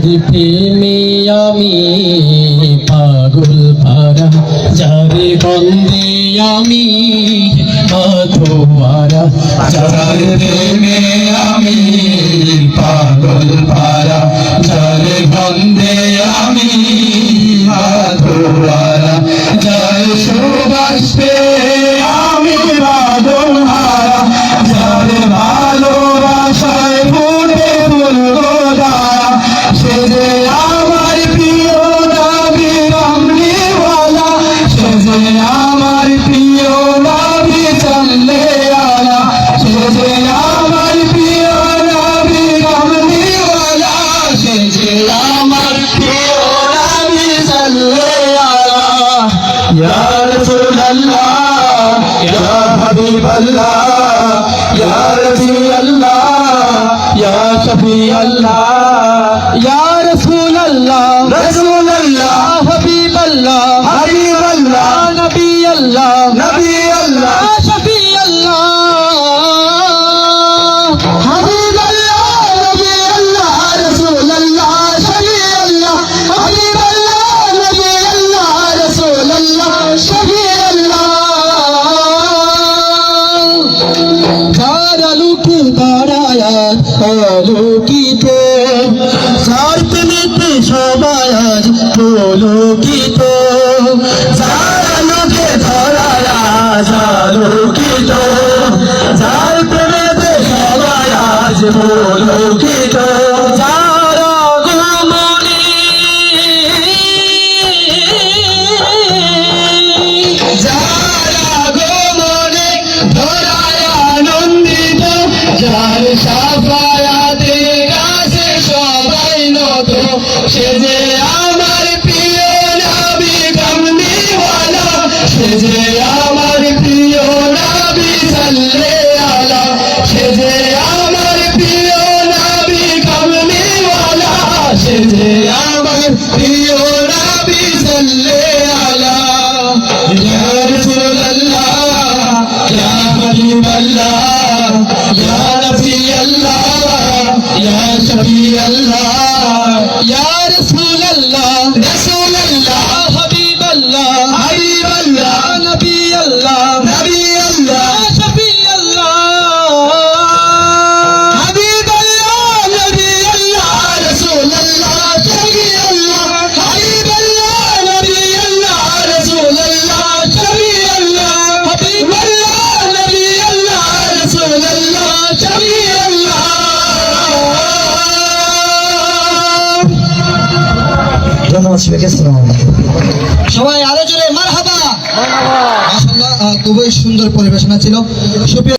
যার প্রেমে আমি পাগল পারা, যার গন্ধে আমি মাথোয়ারা, যার প্রেমে আমি পাগল পারা, যার গন্ধে আমি মাথোয়ারা, যার সুবাস পেয়ে আমি বাদল হারা, যার ভালোবাসায় ফুটে ফুল গোদারা, সে যে আমার প্রিয় নবী কামলিওয়ালা, সে যে আমার প্রিয় নবী চলে আলা, সে যে আমার প্রিয় নবী কামলিওয়ালা, সে যে আমার প্রিয় নবী চলে আলা। ইয়া রাসূলুল্লাহ ইয়া হাবিবাল্লাহ ইয়া রাসূলুল্লাহ ইয়া শফিআল্লাহ, ইয়া রাসূলুল্লাহ রাসূলুল্লাহ হাবিবাল্লাহ হাবিবাল্লাহ নবিয়াল্লাহ নবিয়াল্লাহ শফিআল্লাহ হাবিবাল্লাহ নবিয়াল্লাহ রাসূলুল্লাহ শফিআল্লাহ, হাবিবাল্লাহ নবিয়াল্লাহ রাসূলুল্লাহ শফিআল্লাহ। যার আলোকে দাঁড়ায় আলোকিত, যার প্রেমেতে সবাই আজ পুলকিত, যার আলোকে ধরায় আজ আলোকিত, যার প্রেমেতে সবাই আজ পুলকিত, যার আগমনে যার আগমনে ধরায় আনন্দিত, যার সাফায়াতে গাছে সবাই নত, সে যে আমার প্রিয় নবী কামলিওয়ালা, সে যে আমার প্রিয় নবী সাল্লে আলা, সে যে আমার প্রিয় নবী কামলিওয়ালা, সে যে আমার প্রিয় নবী সাল্লে আলা। ইয়া রাসূলুল্লাহ ইয়া হাবিবাল্লাহ ইয়া নবিয়াল্লাহ ইয়া শফিআল্লাহ, ইয়া রাসূলুল্লাহ রাসূলুল্লাহ হাবিবাল্লাহ হাবিবাল্লাহ নবিয়াল্লাহ নবিয়াল্লাহ শফিআল্লাহ হাবিবাল্লাহ নবিয়াল্লাহ রাসূলুল্লাহ শফিআল্লাহ, হাবিবাল্লাহ নবিয়াল্লাহ রাসূলুল্লাহ শফিআল্লাহ, হাবিবাল্লাহ নবিয়াল্লাহ রাসূলুল্লাহ শফিআল্লাহ। ধন্যবাদ সবাইকে, আসসালামু আলাইকুম। সবাই আলোচনায় মারহাবা। মাশাআল্লাহ, খুবই সুন্দর পরিবেশনা ছিল। সুপ্রিয়